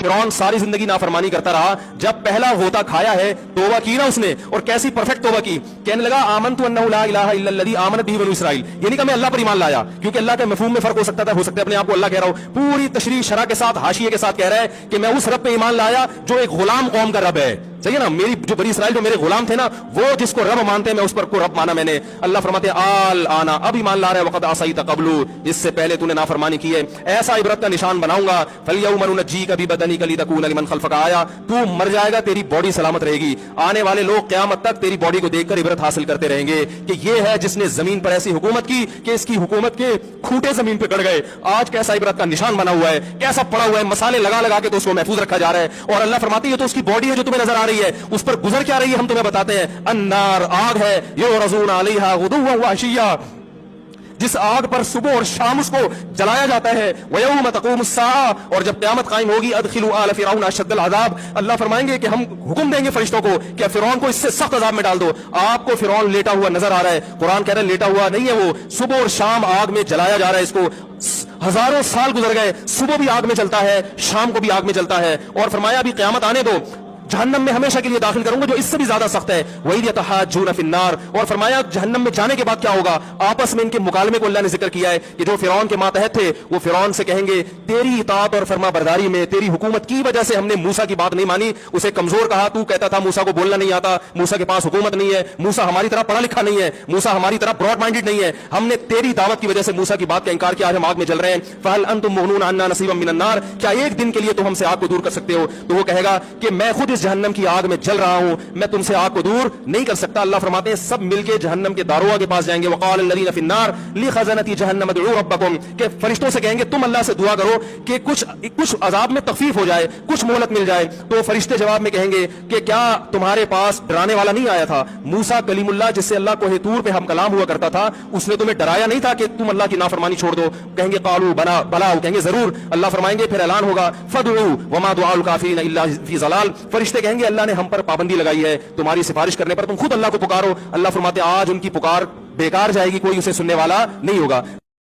फिरौन सारी जिंदगी नाफरमानी करता रहा, जब पहला होता खाया है तौबा की ना उसने, और कैसी परफेक्ट तौबा की, कहने लगा आमनतु अन्नहु ला इलाहा इल्लल्लज़ी आमनत बिही बनु इसराइल। ये नहीं कि मैं अल्लाह पर ईमान लाया, क्योंकि अल्लाह के मफहूम में फर्क हो सकता है अपने आप को अल्लाह कह रहा हूं, पूरी तशरीह शरह के साथ हाशिये के साथ कह रहा है कि मैं उस रब पे ईमान लाया जो एक गुलाम कौम का रब है। सही है ना, मेरी जो बनी इसराइल जो मेरे गुलाम थे ना, वो जिसको रब मानते हैं मैं उस पर को रब माना मैंने। अल्लाह फरमाते आल आना, अब ईमान ला रहा है, वक़द असैत क़ब्लु, इससे पहले तूने नाफरमानी की है, ऐसा इबरत का निशान बनाऊंगा, फलयौम नुनज्जीका बिबदनिका लितकूना लिमन खल्फका आया, तू मर जाएगा तेरी बॉडी सलामत रहेगी, आने वाले लोग क़यामत तक तेरी बॉडी को देखकर इबरत हासिल करते रहेंगे कि ये है जिसने जमीन पर ऐसी हुकूमत की कि इसकी हुकूमत के खूंटे जमीन पर गड़ गए। आज कैसा इबरत का निशान बना हुआ है, कैसा पड़ा हुआ है, मसाले लगा लगा के तो उसको महफूज रखा जा रहा है। और अल्लाह फरमाती है तो उसकी बॉडी है जो तुम्हें नजर आ रही है, उस पर गुजर क्या रही है हम तुम्हें बताते हैं। अन्नार, आग है, युरज़ून अलैहा गुदुव्वन व अशिय्या, जिस आग पर सुबह और शाम उसको जलाया जाता है। वयौम तक़ूमुस्साआ, और जब क़यामत कायम होगी, अदखिलू आल फ़िरऔन अशद्दल अज़ाब, अल्लाह फरमाएंगे कि हम हुक्म देंगे फरिश्तों को कि फ़िरऔन को इससे सख्त अज़ाब में डाल दो। आपको फ़िरऔन लेटा हुआ नजर आ रहा है, कुरान कह रहा है लेटा हुआ नहीं है, वो सुबह और शाम आग में जलाया जा रहा है। इसको हजारों साल गुजर गए, सुबह भी आग में चलता है, शाम को भी आग में चलता है। और फरमाया अभी क़यामत आने दो, जहन्नम में हमेशा के लिए दाखिल करूंगा जो इससे भी ज्यादा सख्त है। वही यतहाज्जून फिन्नार, और फरमाया जहन्नम में जाने के बाद क्या होगा, आपस में इनके मुकालमे को अल्लाह ने जिक्र किया है कि जो फिरौन के मातहत थे वो फिरौन से कहेंगे तेरी इताअत और फरमा बरदारी में, तेरी हुकूमत की वजह से हमने मूसा की बात नहीं मानी, उसे कमजोर कहा, तू कहता था मूसा को बोलना नहीं आता, मूसा के पास हुकूमत नहीं है, मूसा हमारी तरह पढ़ा लिखा नहीं है, मूसा हमारी तरह ब्रॉड माइंडेड नहीं है, हमने तेरी दावत की वजह से मूसा की बात का इनकार किया, आज हम आग में जल रहे हैं। फहल अंतुम मुगनून अन्ना नसीबम मिनन नार, क्या एक दिन के लिए तुम हमसे आग को दूर कर सकते हो? तो वो कहेगा कि मैं खुद इस जहन्नम की आग में जल रहा हूं, मैं तुमसे आग को दूर नहीं कर सकता। अल्लाह फरमाते हैं सब मिलके जहन्नम के दारोगा के पास जाएंगे। वक़ाल अल्लज़ीना फ़िन्नार लिखज़नती जहन्नम उदऊ रब्बकुम, के फरिश्तों से कहेंगे तुम अल्लाह से दुआ करो कि कुछ अजाब में तखफीफ हो जाए, कुछ मोहलत मिल जाए। तो फरिश्ते जवाब में कहेंगे कि क्या तुम्हारे पास डराने वाला नहीं आया था? मूसा कलीमुल्लाह जिससे अल्लाह को तूर पे हम कलाम हुआ करता था, उसने तुम्हें डराया नहीं था कि तुम अल्लाह की नाफरमानी छोड़ दो? कहेंगे कालू बला, वो कहेंगे जरूर। अल्लाह फरमाएंगे फिर ऐलान होगा फदउ वमा दुआउल काफिरीन इल्ला फी ज़लाल, फरिश्ते कहेंगे अल्लाह ने हम पर पाबंदी लगाई है, तुम्हारी सिफारिश करने पर तुम खुद अल्लाह को पुकारो। अल्लाह फरमाते आज उनकी पुकार बेकार जाएगी, कोई उसे सुनने वाला नहीं होगा।